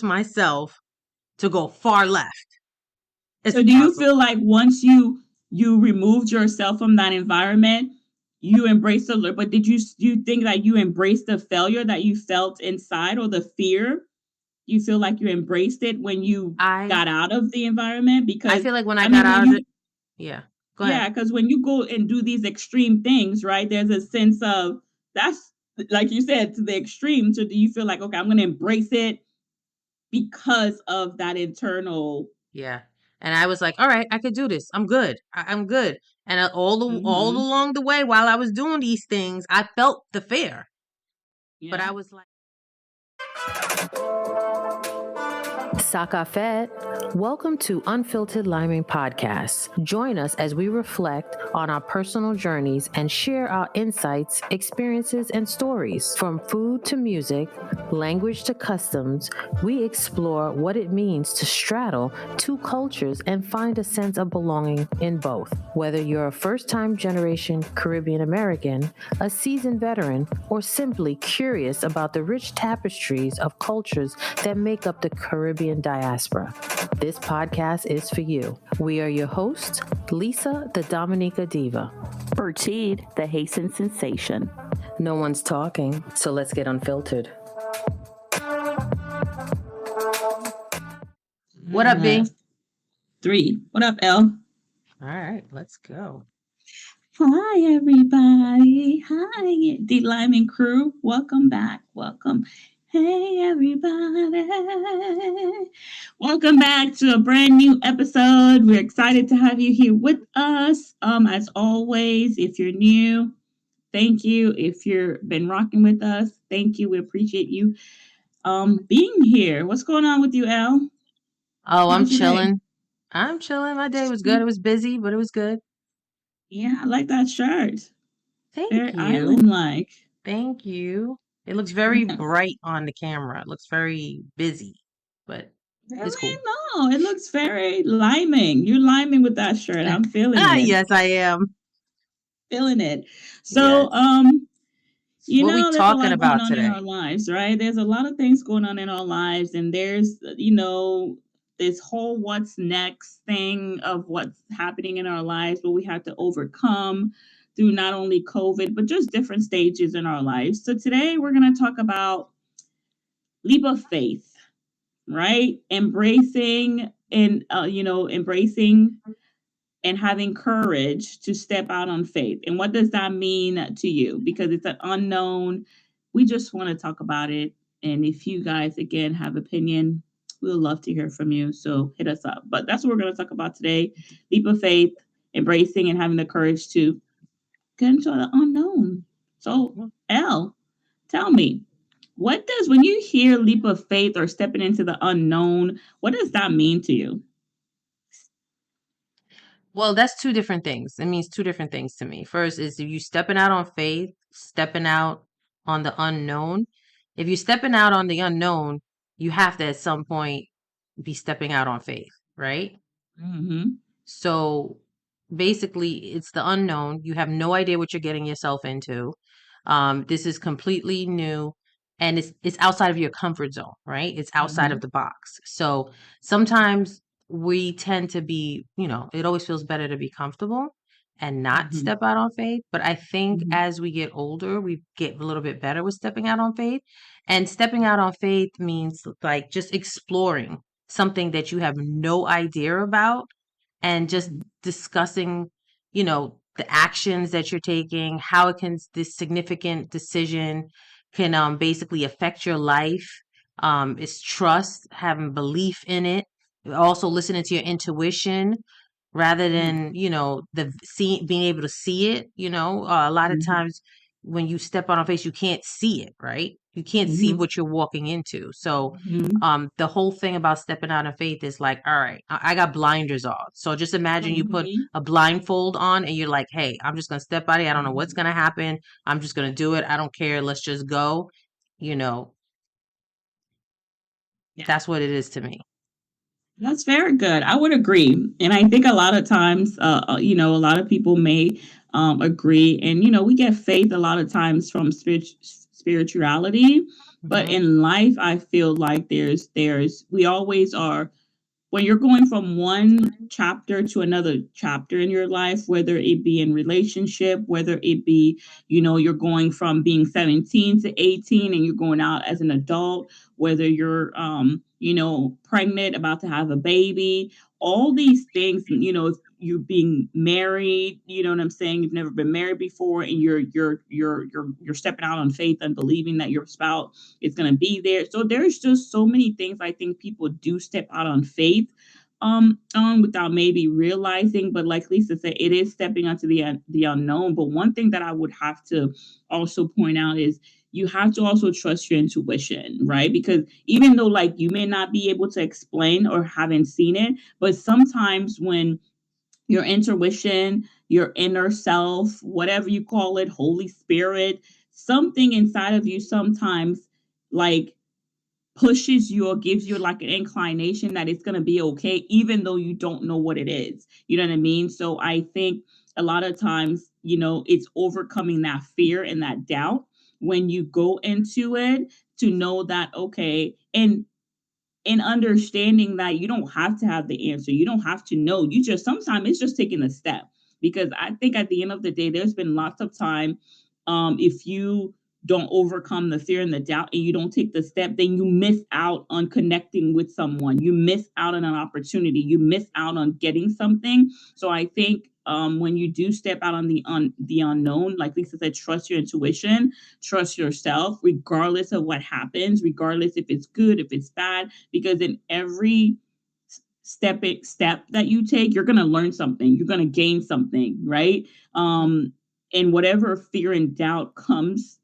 force myself to go far left. So do you feel like once you removed yourself from that environment, you embraced the, but did you think that you embraced the failure that you felt inside, or the fear? You feel like you embraced it when you got out of the environment? Because I feel like when I got out of it, yeah. Go ahead. Yeah, because when you go and do these extreme things, right, there's a sense of, that's, like you said, to the extreme. So do you feel like, okay, I'm going to embrace it because of that internal? Yeah. And I was like, all right, I could do this. I'm good. I'm good. And all along the way, while I was doing these things, I felt the fear. Yeah. But I was like, Sakafet, welcome to Unfilteredlimin podcast. Join us as we reflect on our personal journeys and share our insights, experiences, and stories. From food to music, language to customs, we explore what it means to straddle two cultures and find a sense of belonging in both. Whether you're a first-time generation Caribbean American, a seasoned veteran, or simply curious about the rich tapestries of cultures that make up the Caribbean diaspora, this podcast is for you. We are your hosts, Lisa, the Dominica Diva. Bertide, the Haitian sensation. No one's talking, so let's get unfiltered. What up, B? 3. What up, L? All right, let's go. Hi, everybody. Hi, DLiminCrew. Welcome back. Welcome. Hey, everybody. Welcome back to a brand new episode. We're excited to have you here with us. As always, if you're new, thank you. If you've been rocking with us, thank you. We appreciate you being here. What's going on with you, Al? Oh, I'm chilling. I'm chilling. My day was good. It was busy, but it was good. Yeah, I like that shirt. Thank Very you. Island-like. Thank you. It looks very bright on the camera. It looks very busy, but it's cool. No, it looks very liming. You're liming with that shirt. I'm feeling it. Yes, I am. Feeling it. So, yes. You what know, we there's talking a lot about going on today? in our lives, right? There's a lot of things going on in our lives, and there's, this whole what's next thing of what's happening in our lives, but we have to overcome through not only COVID, but just different stages in our lives. So today we're going to talk about leap of faith, right? Embracing and having courage to step out on faith. And what does that mean to you? Because it's an unknown. We just want to talk about it. And if you guys, again, have opinion, we'll love to hear from you. So hit us up. But that's what we're going to talk about today. Leap of faith, embracing and having the courage to get into the unknown. So, Elle, tell me, when you hear leap of faith or stepping into the unknown, what does that mean to you? Well, that's two different things. It means two different things to me. First is if you stepping out on faith, stepping out on the unknown. If you're stepping out on the unknown, you have to at some point be stepping out on faith, right? Mm-hmm. So basically, it's the unknown. You have no idea what you're getting yourself into. This is completely new, and it's outside of your comfort zone, right? It's outside of the box. So sometimes we tend to be, it always feels better to be comfortable and not step out on faith. But I think as we get older, we get a little bit better with stepping out on faith. And stepping out on faith means like just exploring something that you have no idea about and just discussing, the actions that you're taking, how this significant decision can basically affect your life. It's trust, having belief in it, also listening to your intuition rather than, being able to see it. A lot of times when you step on a face, you can't see it, right? You can't see what you're walking into. So the whole thing about stepping out of faith is like, all right, I got blinders on. So just imagine you put a blindfold on and you're like, hey, I'm just going to step out here. I don't know what's going to happen. I'm just going to do it. I don't care. Let's just go. That's what it is to me. That's very good. I would agree. And I think a lot of times, a lot of people may agree. And, we get faith a lot of times from spirituality. But Mhm. in life, I feel like we always are, when you're going from one chapter to another chapter in your life, whether it be in relationship, whether it be, you're going from being 17 to 18 and you're going out as an adult, whether you're, pregnant, about to have a baby, all these things, if you're being married, you know what I'm saying? You've never been married before and you're stepping out on faith and believing that your spouse is going to be there. So there's just so many things I think people do step out on faith without maybe realizing. But like Lisa said, it is stepping onto the unknown. But one thing that I would have to also point out is you have to also trust your intuition, right? Because even though like you may not be able to explain or haven't seen it, but sometimes when your intuition, your inner self, whatever you call it, Holy Spirit, something inside of you sometimes like pushes you or gives you like an inclination that it's going to be okay, even though you don't know what it is. You know what I mean? So I think a lot of times, it's overcoming that fear and that doubt when you go into it to know that, okay, and understanding that you don't have to have the answer. You don't have to know. You just, sometimes it's just taking a step. Because I think at the end of the day, there's been lots of time, if you don't overcome the fear and the doubt and you don't take the step, then you miss out on connecting with someone. You miss out on an opportunity. You miss out on getting something. So I think when you do step out on the unknown, like Lisa said, trust your intuition, trust yourself, regardless of what happens, regardless if it's good, if it's bad, because in every step that you take, you're going to learn something, you're going to gain something, right? And whatever fear and doubt comes,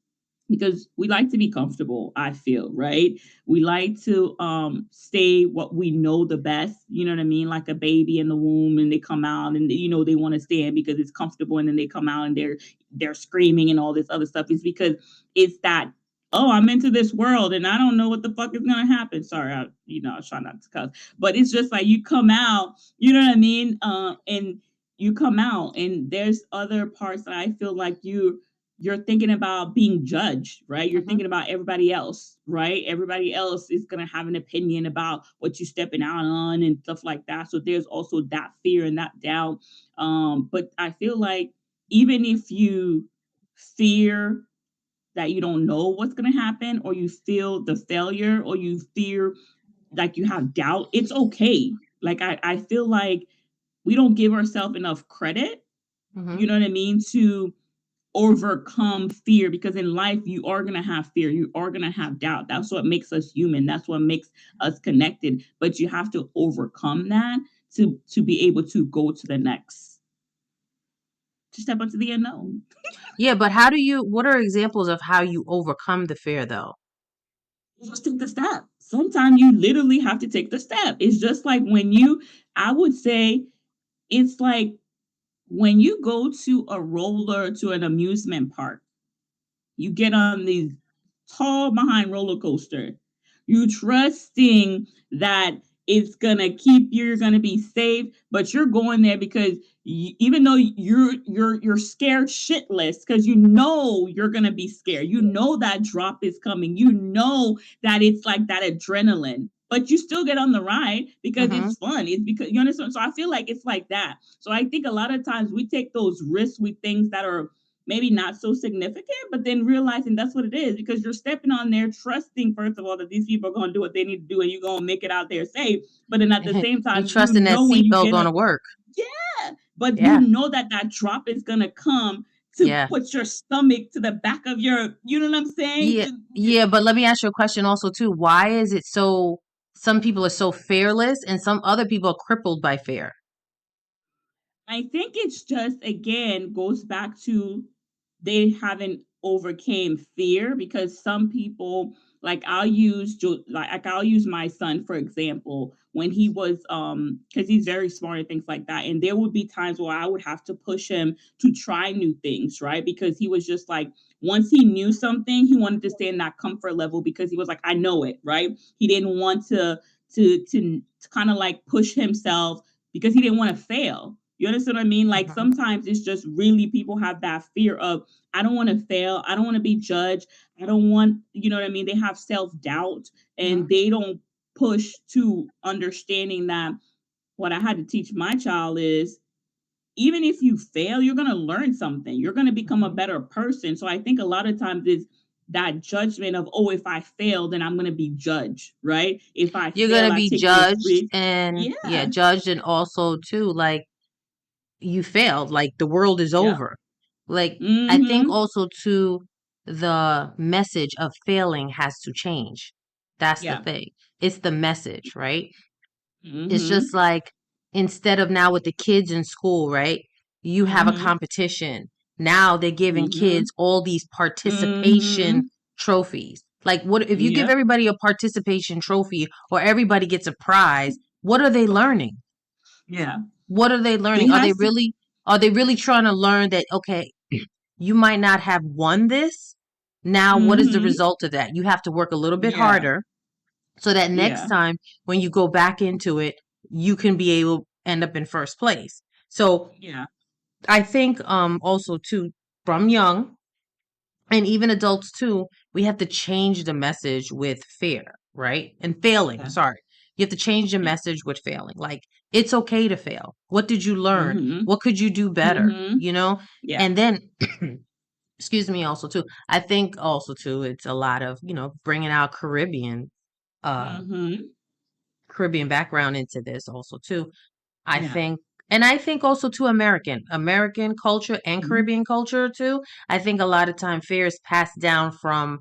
because we like to be comfortable, I feel, right? We like to stay what we know the best, you know what I mean? Like a baby in the womb and they come out and they want to stand because it's comfortable, and then they come out and they're screaming and all this other stuff. Is because it's that, oh, I'm into this world and I don't know what the fuck is gonna happen. Sorry, I was trying not to cuss, but it's just like you come out, you know what I mean? And you come out and there's other parts that I feel like you're thinking about being judged, right? You're Mhm. thinking about everybody else, right? Everybody else is going to have an opinion about what you're stepping out on and stuff like that. So there's also that fear and that doubt. But I feel like even if you fear that you don't know what's going to happen, or you feel the failure, or you fear like you have doubt, it's okay. Like I feel like we don't give ourselves enough credit, you Mhm. know what I mean, to overcome fear, because in life you are going to have fear, you are going to have doubt. That's what makes us human, that's what makes us connected, but you have to overcome that to be able to go to the next, to step into the unknown. Yeah, but what are examples of how you overcome the fear though? Just take the step. Sometimes you literally have to take the step. It's just like when you, I would say, it's like when you go to a roller, to an amusement park, you get on these tall behind roller coaster. You trusting that it's gonna keep you, you're gonna be safe, but you're going there because even though you're scared shitless, because you know you're gonna be scared. You know that drop is coming. You know that it's like that adrenaline. But you still get on the ride because Mhm. it's fun. It's because you understand. So I feel like it's like that. So I think a lot of times we take those risks with things that are maybe not so significant, but then realizing that's what it is, because you're stepping on there, trusting, first of all, that these people are going to do what they need to do and you're going to make it out there safe. But then at the same You time, trusting that when you seatbelt get gonna a, work. yeah, but you Yeah. know that that drop is going to come to Yeah. put your stomach to the back of your, you know what I'm saying? Yeah. Yeah, but let me ask you a question also too. Why is it so some people are so fearless and some other people are crippled by fear? I think it's just, again, goes back to they haven't overcame fear, because some people, like I'll use my son for example, when he was because he's very smart and things like that, and there would be times where I would have to push him to try new things, right? Because he was just like, once he knew something, he wanted to stay in that comfort level because he was like, I know it, right? He didn't want to kind of like push himself because he didn't want to fail. You understand what I mean? Like Mhm. sometimes it's just really people have that fear of, I don't want to fail. I don't want to be judged. I don't want, you know what I mean? They have self-doubt and Mhm. they don't push to understanding that what I had to teach my child is even if you fail, you're going to learn something. You're going to become a Mhm. better person. So I think a lot of times is that judgment of, oh, if I fail, then I'm going to be judged, right? If I You're fail, gonna I be take this judged risk. and yeah, Yeah. judged and also too like you failed, like the world is Yep. over. Like I think Mm-hmm. also too the message of failing has to change. That's the Yeah. thing. It's the message, right? It's just Mm-hmm. like instead of now with the kids in school, right? You have a Mm-hmm. competition. Now they're giving Mm-hmm. kids all these participation Mm-hmm. trophies. Like what if you give Yep. everybody a participation trophy or everybody gets a prize, what are they learning? Yeah. What are they learning? It has to. Are they really trying to learn that okay, you might not have won this? Now what is the Mm-hmm. result of that? You have to work a little bit Yeah. harder so that next Yeah. time when you go back into it, you can be able to end up in first place. So Yeah. I think also too from young and even adults too, we have to change the message with fear, right? And failing, Yeah. sorry. You have to change the Yeah. message with failing. Like it's okay to fail. What did you learn? Mm-hmm. What could you do better? Mm-hmm. You know? Yeah. And then excuse me also too. I think also too it's a lot of, bringing out uh Mm-hmm. Caribbean background into this also too. I Yeah. think, and I think also to American culture and Caribbean culture too. I think a lot of time fear is passed down from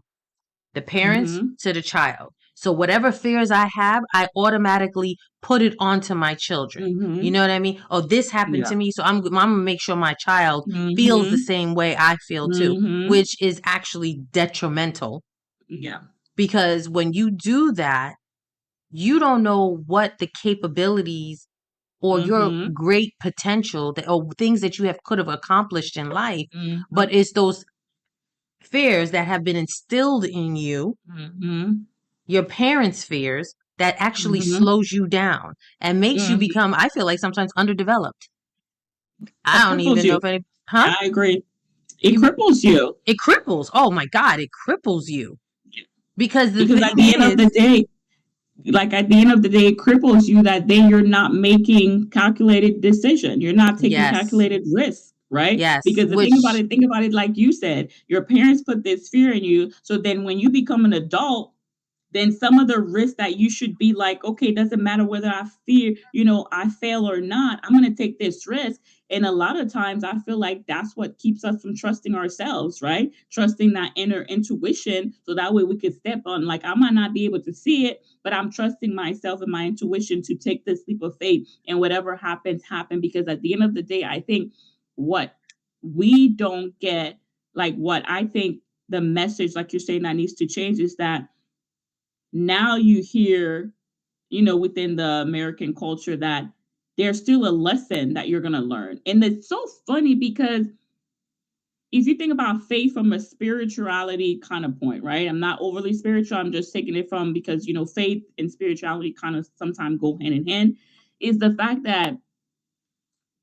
the parents Mm-hmm. to the child. So whatever fears I have, I automatically put it onto my children. You Mm-hmm. know what I mean? Oh, this happened Yeah. to me, so I'm gonna make sure my child feels the Mhm. same way I feel too, Mhm. which is actually detrimental Yeah. because when you do that, you don't know what the capabilities or your Mhm. great potential that or things that you have could have accomplished in life, but Mhm. it's those fears that have been instilled in you, Mhm. your parents' fears that actually Mhm. slows you down and makes you Mhm. become, I feel like sometimes underdeveloped. It I don't cripples even know you. if any, huh? I agree. It You, cripples you it cripples. Oh my God, it cripples you because the because thing at the end of is, the day, like at the end of the day, it cripples you that then you're not making calculated decision. You're not taking yes, calculated risks, right? yes, Because the thing about which it, think about it like you said, your parents put this fear in you. So then when you become an adult, then some of the risks that you should be like, okay, it doesn't matter whether I fear, I fail or not, I'm going to take this risk. And a lot of times I feel like that's what keeps us from trusting ourselves, right? Trusting that inner intuition. So that way we could step on, like, I might not be able to see it, but I'm trusting myself and my intuition to take this leap of faith and whatever happens, happen. Because at the end of the day, I think what we don't get, like what I think the message, like you're saying, that needs to change is that now you hear, within the American culture that there's still a lesson that you're going to learn. And it's so funny because if you think about faith from a spirituality kind of point, right? I'm not overly spiritual. I'm just taking it from because, faith and spirituality kind of sometimes go hand in hand. Is the fact that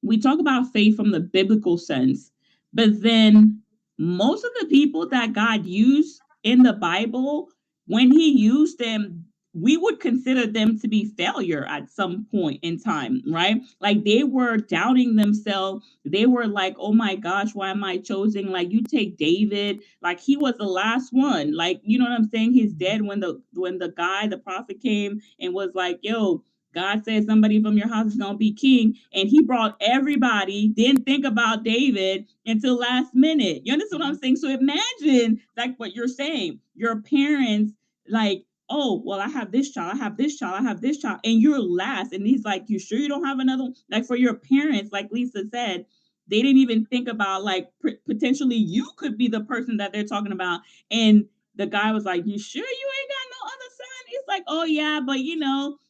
we talk about faith from the biblical sense, but then most of the people that God used in the Bible, when he used them, we would consider them to be failure at some point in time, right? Like they were doubting themselves. They were like, oh my gosh, why am I chosen? Like you take David, like he was the last one. Like, you know what I'm saying? He's dead when the prophet came and was like, yo, God said somebody from your house is going to be king. And he brought everybody, didn't think about David until last minute. You understand what I'm Mhm. saying? So imagine like what you're saying. Your parents, like, oh, well, I have this child, I have this child, I have this child, and you're last. And he's like, you sure you don't have another one? Like for your parents, like Lisa said, they didn't even think about like potentially you could be the person that they're talking about. And the guy was like, you sure you ain't got no other son? He's like, oh yeah, but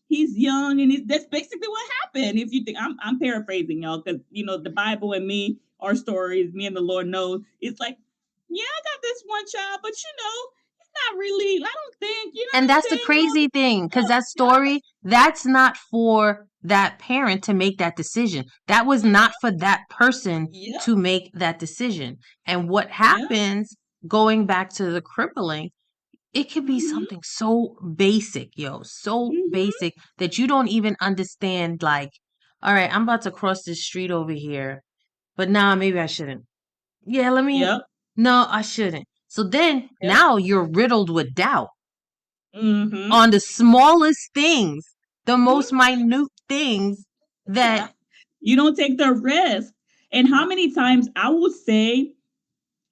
he's young and that's basically what happened. If you think I'm paraphrasing y'all, because the Bible and me, our stories, me and the Lord knows, it's like, yeah, I got this one child, but not really, I don't think, you know And what I'm that's the saying? And all crazy this thing, because stuff. that story, that's not for that parent to make that decision. That was not for that person Yep. to make that decision. And what Yep. happens, going back to the crippling, it could be Mm-hmm. something so basic, so Mm-hmm. basic that you don't even understand. Like, all right, I'm about to cross this street over here, but nah, maybe I shouldn't. Yeah, Yep. no, I shouldn't. So then Yep. now you're riddled with doubt Mm-hmm. on the smallest things, the most Mm-hmm. minute things that, Yeah. You don't take the risk. And how no. many times I will say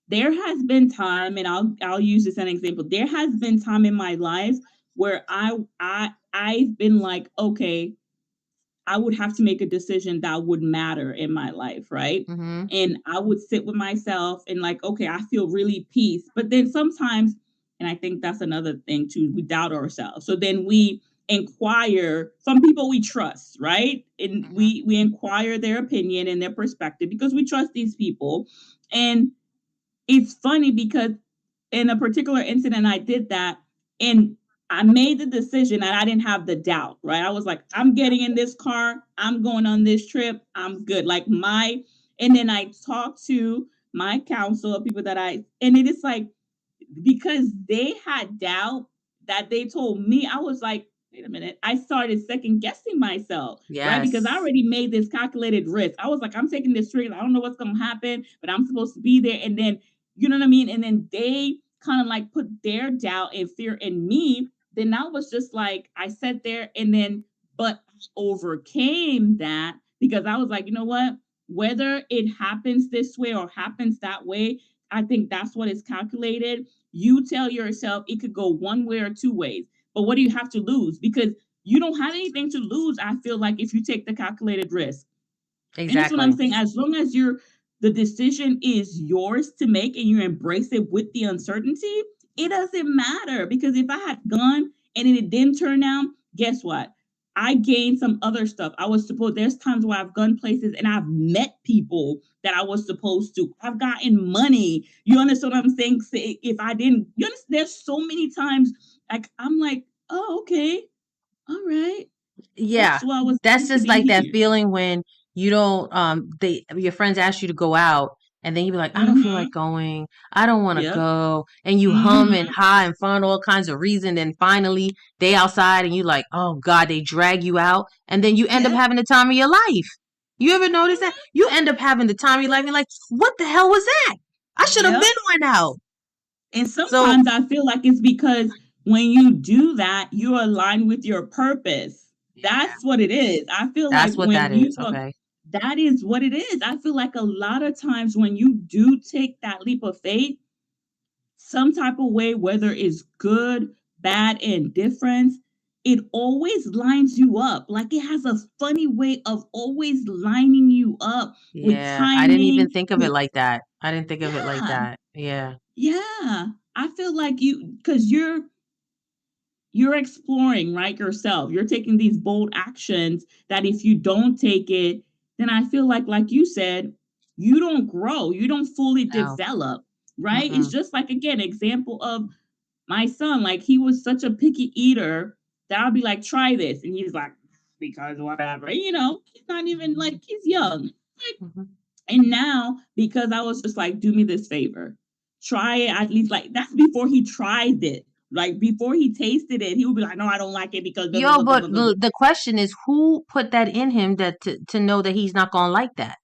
there has been time, and I'll use this as an example. There has been time in my life where I've been like, okay, I would have to make a decision that would matter in my life, right? Mm-hmm. And I would sit with myself and like, okay, I feel really peace. But then sometimes, and I think that's another thing too, we doubt ourselves. So then we inquire some people we trust, right? And Mm-hmm. we inquire their opinion and their perspective because we trust these people. And it's funny because in a particular incident, I did that and I made the decision and I didn't have the doubt, right? I was like, I'm getting in this car, I'm going on this trip, I'm good. And then I talked to my counsel of people and it is like, because they had doubt that they told me, I was like, wait a minute. I started second guessing myself, right? Because I Yes. already made this calculated risk. I was like, I'm taking this risk. I don't know what's going to happen, but I'm supposed to be there. And then, you know what I mean? And then they kind of like put their doubt and fear in me. Then I was just like, I sat there but I overcame that because I was like, you know what? Whether it happens this way or happens that way, I think that's what is calculated. You tell yourself it could go one way or two ways. But what do you have to lose? Because you don't have anything to lose, I feel like, if you take the calculated risk. And that's what I'm Exactly. saying. As long as the decision is yours to make and you embrace it with the uncertainty, it doesn't matter. Because if I had gone and it didn't turn out, guess what? I gained some other stuff. There's times where I've gone places and I've met people that I was supposed to. I've gotten money. You understand what I'm saying? Say, if I didn't, you understand, there's so many times like I'm like, oh, okay, all right. Yeah, That's why I was that's meant to just be like that here. feeling when you don't your friends ask you to go out, and then you be like, I don't feel like Mm-hmm. going, I don't want to Yep. go, and you hum and Mm-hmm. ha and find all kinds of reason, and finally they outside and you like, oh God, they drag you out, and then you end up Yep. having the time of your life. You ever notice that? You end up having the time of your life, and you're like, what the hell was that? I should have Yep. been went out. And So sometimes I feel like it's because when you do that, you align with your purpose. yeah, That's what it is. I feel like that's what that when is. Okay. that is what it is. I feel like a lot of times when you do take that leap of faith, some type of way, whether it's good, bad, indifference, it always lines you up. Like it has a funny way of always lining you up with Yeah, I didn't even timing, think of it with, like that. I didn't think of it like yeah, that. Yeah. yeah. I feel like because you're exploring, right, yourself. You're taking these bold actions that if you don't take it, then I feel like you said, you don't grow, you don't fully No. develop, right? It's Mm-mm. just like, again, example of my son. Like he was such a picky eater that I'll be like, try this. And he's like, because whatever, he's not even like, he's young. Like, Mhm. and now, because I was just like, do me this favor, try it at least. Like that's before he tried it. Like before he tasted it, he would be like, no, I don't like it because blah, blah, Yo, blah, blah, but blah, blah, blah. the question is, who put that in him that to know that he's not gonna like that?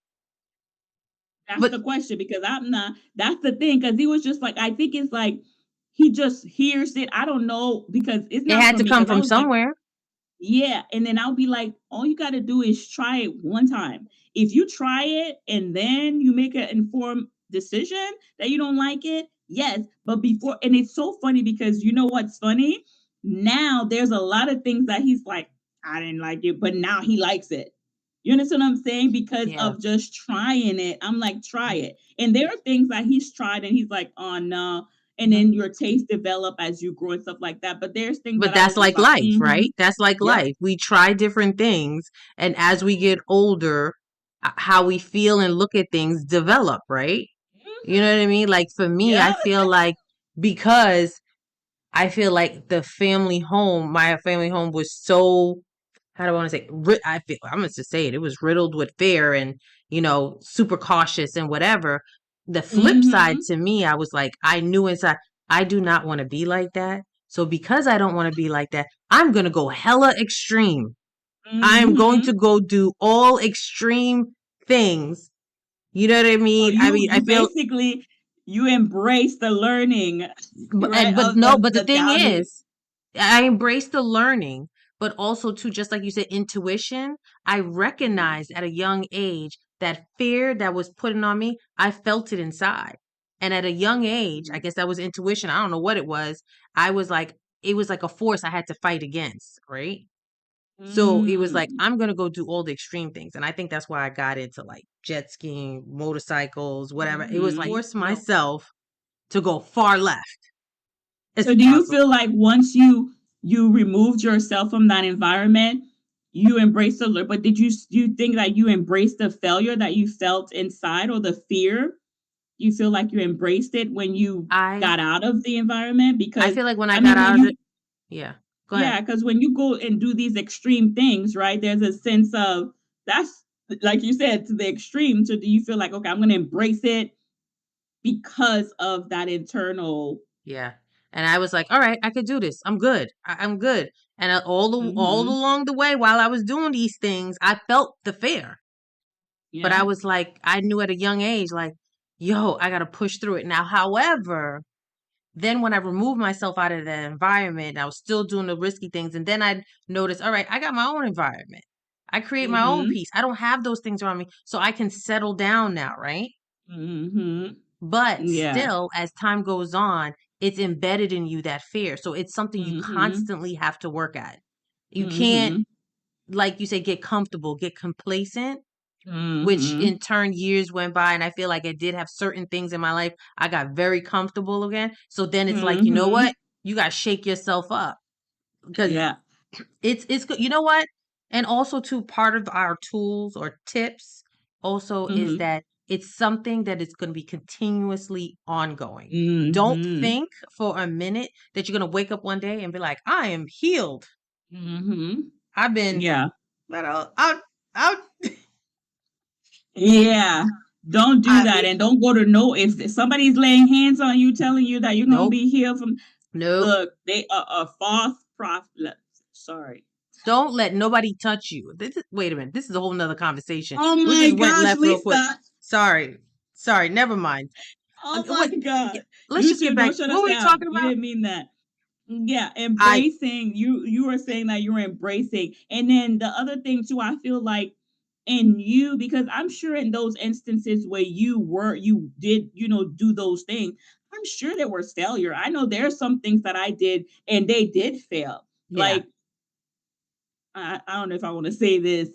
That's But the question because I'm not. That's the thing because he was just like, I think it's like he just hears it. I don't know because it's it not had for to me come because I from was like, somewhere. yeah. And then I'll be like, all you got to do is try it one time. If you try it and then you make an informed decision that you don't like it, yes. But before, and it's so funny because you know what's funny? Now there's a lot of things that he's like, I didn't like it, but now he likes it. You understand what I'm saying? Because Yeah. of just trying it. I'm like, try it. And there are things that he's tried and he's like, oh no. And Mhm. then your taste develop as you grow and stuff like that. But there's things But that I that's was just like like, life, mm-hmm. right? That's like Yep. life. We try different things, and as we get older, how we feel and look at things develop, right? You know Mm-hmm. what I mean? Like for me, I Yep. feel like because I feel like my family home was so, how do I want to say, I'm going to say it was riddled with fear and, super cautious and whatever. The flip side Mm-hmm. to me, I was like, I knew inside, I do not want to be like that. So because I don't want to be like that, I'm going to go hella extreme. I am going Mm-hmm. to go do all extreme things. You know what I So mean? I you mean, I you feel, basically you embrace the learning, right, but of no, the but the the thing doubting. is, I embrace the learning, but also too, just like you said, intuition. I recognized at a young age that fear that was putting on me, I felt it inside. And at a young age, I guess that was intuition. I don't know what it was. I was like, it was like a force I had to fight against, right? So it was like, Mm. I'm going to go do all the extreme things. And I think that's why I got into like jet skiing, motorcycles, whatever. It was like, Mm-hmm. force myself to go far left as So do you possible. feel like once you removed yourself from that environment, you embraced the but do you think that you embraced the failure that you felt inside or the fear? You feel like you embraced it when you I got out of the environment? I Because feel like when I I got mean when out of it, you yeah. Go ahead. yeah, because when you go and do these extreme things, right, there's a sense of that's like you said to the extreme. So do you feel like, okay, I'm gonna embrace it because of that internal Yeah. And I was like, all right, I could do this. I'm good. I'm good. And all hmm along the way while I was doing these things, I felt the fear. But I yeah. was like, I knew at a young age, like, yo, I got to push through it. Now, however, then when I removed myself out of that environment, I was still doing the risky things. And then I noticed, all right, I got my own environment. I create my own hmm peace. I don't have those things around me. So I can settle down now, right? hmm But Yeah. still, as time goes on, it's embedded in you, that fear. So it's something you Mhm. constantly have to work at. You can't, Mhm. like you say, get comfortable, get complacent, which Mhm. in turn years went by. And I feel like I did have certain things in my life. I got very comfortable again. So then it's like, you know Mhm. what? You got to shake yourself up because Yeah. it's good. You know what? And also too, part of our tools or tips also is Mhm. that it's something that is going to be continuously ongoing. Don't Mhm. think for a minute that you're going to wake up one day and be like, I am healed. Mhm. I've been, Yeah. but out. Yeah. Don't do I that, mean, and don't go to no if somebody's laying hands on you, telling you that you're gonna nope, be healed from. nope. Look, they are a false prophet. Sorry. Don't let nobody touch you. Wait a minute. This is a whole nother conversation. Oh We my just went gosh, left real quick. Lisa. Sorry. Sorry. Never mind. Oh my What? God. Let's You just get too. back. Don't shut What us were we down. talking You about? didn't mean that. Yeah, I embracing you were saying that you were embracing. And then the other thing too, I feel like in you, because I'm sure in those instances where you did, do those things, I'm sure there was failure. I know there's some things that I did and they did fail. yeah. Like I don't know if I want to say this.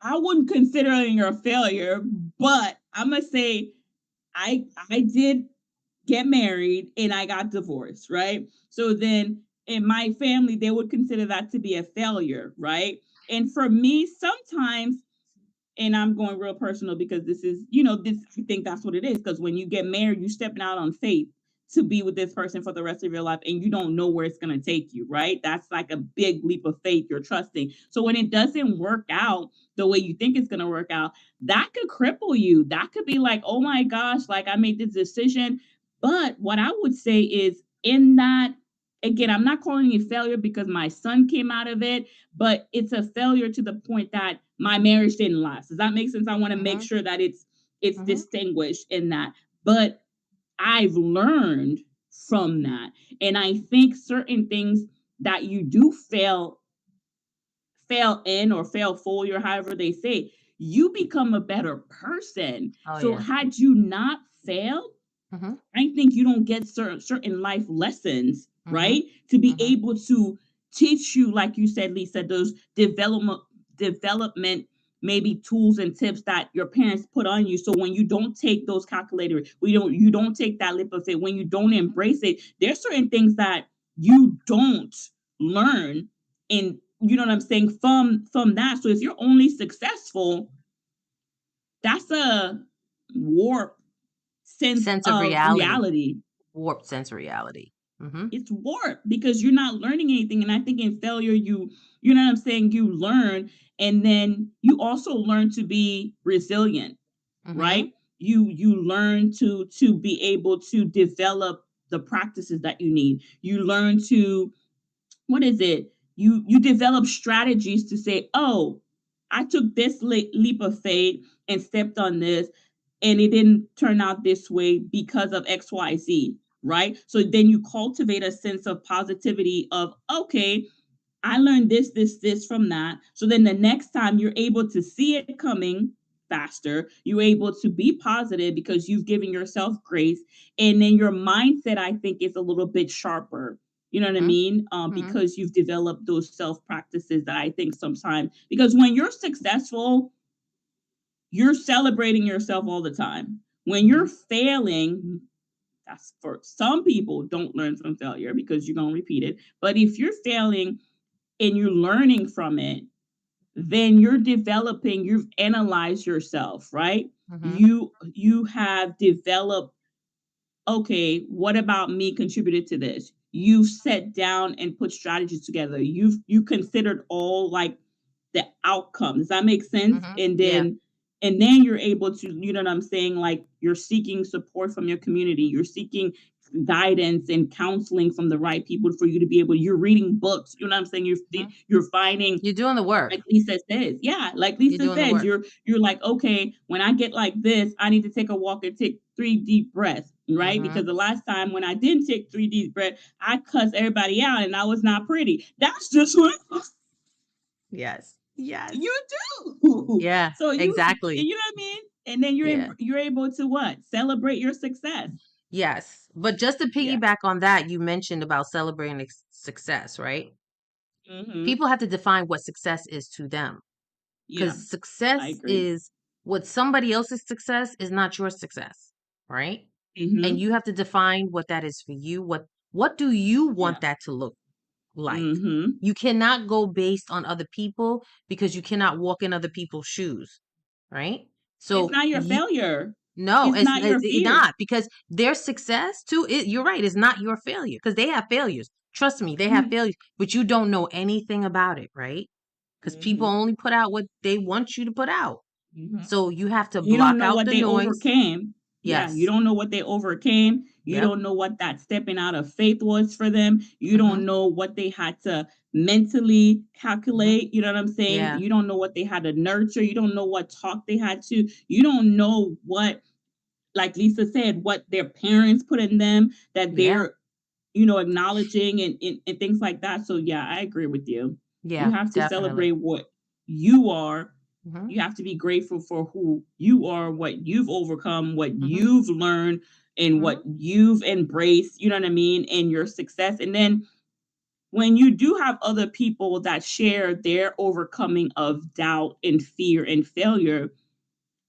I wouldn't consider it a failure, but I'm gonna say I did get married and I got divorced, right? So then in my family, they would consider that to be a failure, right? And for me, sometimes, and I'm going real personal because this is, this I think that's what it is. Because when you get married, you stepping out on faith to be with this person for the rest of your life, and you don't know where it's gonna take you, right? That's like a big leap of faith you're trusting. So when it doesn't work out the way you think it's gonna work out, that could cripple you. That could be like, oh my gosh, like I made this decision. But what I would say is in that, again, I'm not calling it failure because my son came out of it, but it's a failure to the point that my marriage didn't last. Does that make sense? I want to make Mm-hmm. sure that it's Mm-hmm. distinguished in that. But I've learned from that. And I think certain things that you do fail in or fail fully or however they say, you become a better person. Oh So yeah. had you not failed, Mm-hmm. I think you don't get certain life lessons, Mm-hmm. right? To be Mm-hmm. able to teach you, like you said, Lisa, those development maybe tools and tips that your parents put on you. So when you don't take those calculators, you don't take that lip of it, when you don't embrace it, there's certain things that you don't learn, and you know what I'm saying, from that. So if you're only successful, that's a warp sense Sense of of reality. reality. Warped sense of reality. it's warped because you're not learning anything. And I think in failure, you know what I'm saying, you learn, and then you also learn to be resilient, Mm-hmm. right? You learn to be able to develop the practices that you need. You learn to, what is it? You develop strategies to say, oh, I took this leap of faith and stepped on this, and it didn't turn out this way because of XYZ, right? So then you cultivate a sense of positivity of, okay, I learned this from that. So then the next time you're able to see it coming faster, you're able to be positive because you've given yourself grace. And then your mindset, I think, is a little bit sharper. You know what I Mm-hmm. mean? Mm-hmm. Because you've developed those self practices that I think sometimes, because when you're successful, you're celebrating yourself all the time. When you're failing, that's for some people, don't learn from failure because you're going to repeat it. But if you're failing and you're learning from it, then you're developing, you've analyzed yourself, right? Mm-hmm. You have developed, okay, what about me contributed to this? You've sat down and put strategies together. You considered all, like, the outcome. Does that make sense? Mm-hmm. And Yeah. then you're able to, you know what I'm saying? Like, you're seeking support from your community. You're seeking guidance and counseling from the right people for you to be able, you're reading books. You know what I'm saying? Mm-hmm. You're finding, You're doing the work. like Lisa says, yeah, like You're Lisa doing the says, work. you're like, okay, when I get like this, I need to take a walk and take 3 deep breaths, right? Mm-hmm. Because the last time when I didn't take 3 deep breaths, I cussed everybody out and I was not pretty. That's just what Yes. Yes. you do. Yeah. So Exactly. you know what I mean? And then Yeah. you're able to what? Celebrate your success. Yes. But just to Yeah. piggyback on that, you mentioned about celebrating success, right? Mm-hmm. People have to define what success is to them, Yeah, because I success agree. is what somebody else's success is not your success, right? And Mm-hmm. you have to define what that is for you. What do you Yeah. want that to look like? Mm-hmm. You cannot go based on other people because you cannot walk in other people's shoes, right? It's So not your you failure. no, It's not your it's fear. not, because their success too. You're right. It's not your failure because they have failures. Trust me, they have Mm-hmm. failures, but you don't know anything about it, right? Because people Mm-hmm. only put out what they want you to put out. Mm-hmm. So you have to You don't block know out what the they noise. overcame. Yeah, you Yes. don't know what they overcame. You Yep. don't know what that stepping out of faith was for them. You Mm-hmm. don't know what they had to mentally Mm-hmm. calculate. You know what I'm saying? Yeah. You don't know what they had to nurture. You don't know what talk they had to. You don't know what, like Lisa said, what their parents put in them that Yeah. they're, acknowledging, and things like that. So yeah, I agree with you. You Yeah. have to Definitely. celebrate what you are. Mm-hmm. You have to be grateful for who you are, what you've overcome, what Mm-hmm. you've learned, and Mm-hmm. what you've embraced, you know what I mean, and your success. And then when you do have other people that share their overcoming of doubt and fear and failure,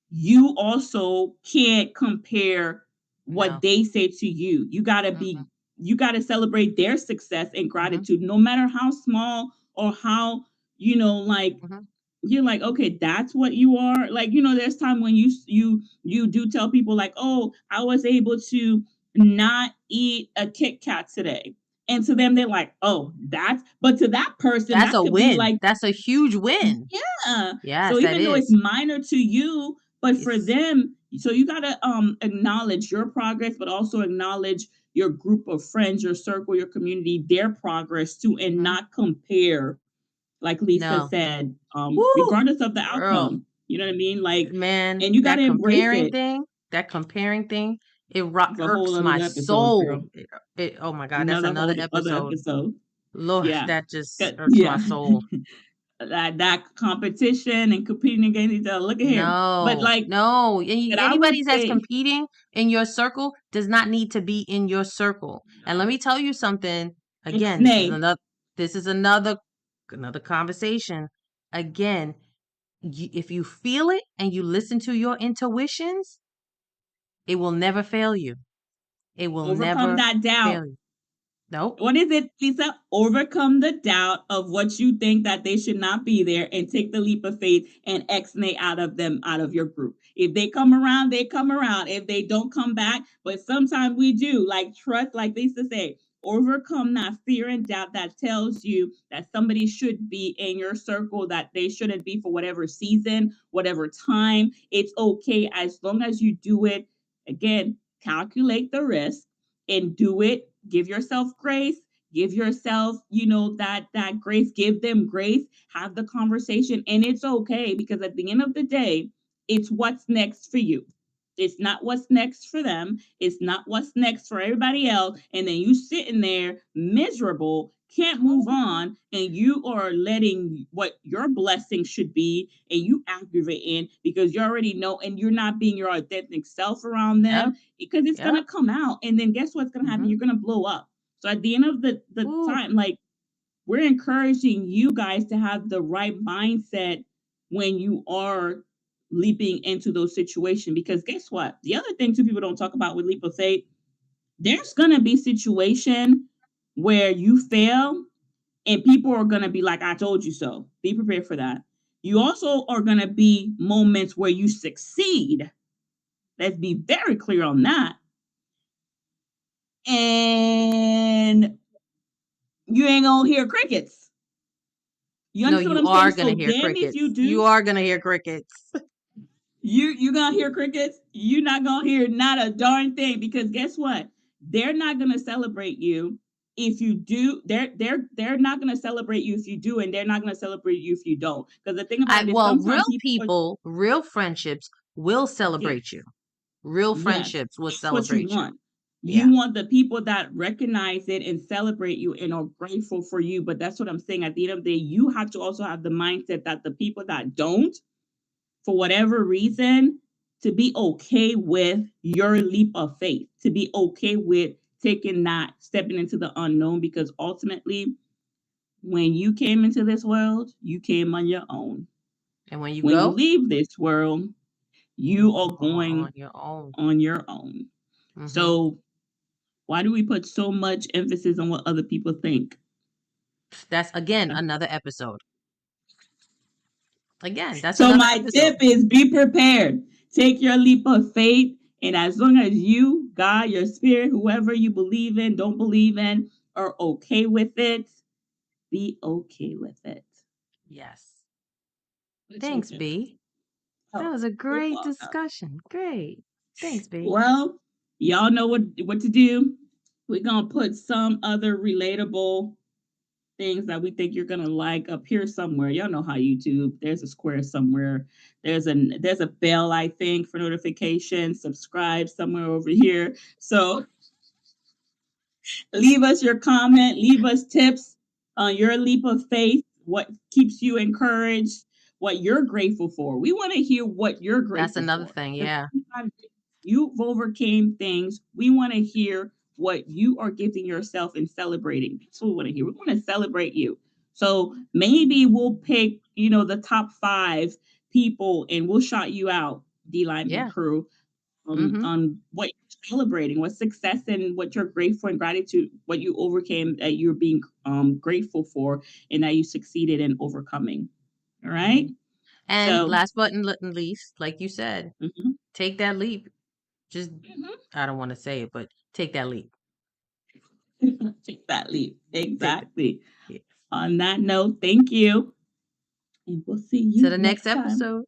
you also can't compare what No. they say to you. Mm-hmm. You got to celebrate their success and Mm-hmm. gratitude, no matter how small or how, like, Mm-hmm. you're like, okay, that's what you are. Like, there's time when you do tell people like, oh, I was able to not eat a Kit Kat today. And to them, they're like, oh, but to that person, That's that a could be win. like, That's a huge win. yeah. So Yes, that even though it's is. minor to you, but for It's them, so you gotta acknowledge your progress, but also acknowledge your group of friends, your circle, your community, their progress too, and mm-hmm. not compare, like Lisa No. said, Woo, regardless of the girl. outcome. You know what I mean? Like, Man, and you gotta embrace it. that comparing thing, It's a whole irks other my episode, soul. girl. Oh my God, that's Another another whole other episode. episode. Lord, Yeah. that just irks my Yeah. soul. that competition and competing against each other. Look at here. But No, like, no. but I would Anybody that's say competing in your circle does not need to be in your circle. And let no. me tell you something. Again, Ixnay. this is another conversation. Again, if you feel it and you listen to your intuitions, it will never fail you. It will Overcome never that doubt. fail you. Nope. What is it, Lisa? Overcome the doubt of what you think that they should not be there, and take the leap of faith and Xnay out of them, out of your group. If they come around, they come around. If they don't come back, but sometimes we do, like, trust, like Lisa said, overcome that fear and doubt that tells you that somebody should be in your circle, that they shouldn't be for whatever season, whatever time. It's okay as long as you do it. Again, calculate the risk and do it. Give yourself grace. Give yourself, that grace. Give them grace. Have the conversation, and it's okay because at the end of the day, it's what's next for you. It's not what's next for them. It's not what's next for everybody else. And then you sitting there miserable, can't move on, and you are letting what your blessing should be, and you aggravating because you already know, and you're not being your authentic self around Yep. them because it's Yep. gonna come out. And then guess what's gonna happen? Mhm. You're gonna blow up. So at the end of the Ooh. time, like, we're encouraging you guys to have the right mindset when you are leaping into those situations. Because guess what? The other thing too people don't talk about with leap of faith, there's gonna be situation where you fail and people are gonna be like, I told you so. Be prepared for that. You also are gonna be moments where you succeed. Let's be very clear on that. And you ain't gonna hear crickets. You No, understand what you I'm saying? are So gonna hear then if you crickets. You do, are gonna hear crickets. you gonna hear crickets. You're not gonna hear not a darn thing because guess what? They're not gonna celebrate you if you do. They're not gonna celebrate you if you do, and they're not gonna celebrate you if you don't. Because the thing about it is Well, real sometimes people are, people, real friendships will celebrate yes, you. Real yes, friendships will that's what you celebrate you. want. Yeah. You want the people that recognize it and celebrate you and are grateful for you. But that's what I'm saying. At the end of the day, you have to also have the mindset that the people that don't, for whatever reason, to be okay with your leap of faith, to be okay with taking that, stepping into the unknown, because ultimately, when you came into this world, you came on your own. And when you When you go, leave this world, you are on going your own. on your own. Hmm. So, why do we put so much emphasis on what other people think? That's again another episode. Again, that's So another my episode. tip is be prepared. Take your leap of faith. And as long as you, God, your spirit, whoever you believe in, don't believe in, are okay with it, be okay with it. Yes. What's your Thanks, tip? B. That Oh, was a you're great welcome. discussion. Great. Thanks, B. Well, y'all know what to do. We're gonna put some other relatable things that we think you're gonna like up here somewhere. Y'all know how YouTube. There's a square somewhere. There's a bell, I think, for notifications. Subscribe somewhere over here. So leave us your comment. Leave us tips on your leap of faith. What keeps you encouraged? What you're grateful for. We want to hear what you're That's grateful another for. thing. Because Yeah. sometimes you've overcame things. We want to hear what you are giving yourself and celebrating. That's what we want to hear. We want to celebrate you. So maybe we'll pick, the top 5 people and we'll shout you out, Yeah. DLiminCrew, Mm-hmm. on what you're celebrating, what success and what you're grateful and gratitude, what you overcame that you're being grateful for and that you succeeded in overcoming. All right. And So, last but not least, like you said, mhm, take that leap. Just, mhm. I don't want to say it, but take that leap. Take that leap. Take that. Exactly. Yeah. On that note, thank you. And we'll see To you the next next time. episode.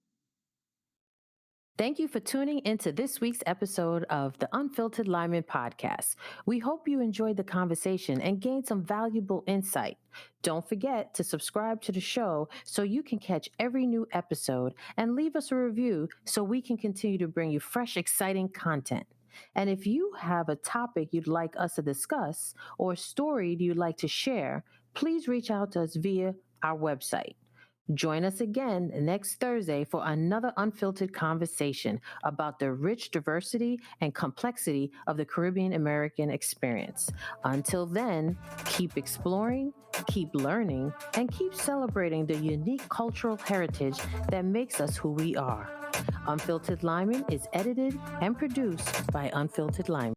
Thank you for tuning into this week's episode of the Unfiltered Limin podcast. We hope you enjoyed the conversation and gained some valuable insight. Don't forget to subscribe to the show so you can catch every new episode and leave us a review so we can continue to bring you fresh, exciting content. And if you have a topic you'd like us to discuss or a story you'd like to share, please reach out to us via our website. Join us again next Thursday for another unfiltered conversation about the rich diversity and complexity of the Caribbean American experience. Until then, keep exploring, keep learning, and keep celebrating the unique cultural heritage that makes us who we are. Unfiltered Limin is edited and produced by Unfiltered Limin.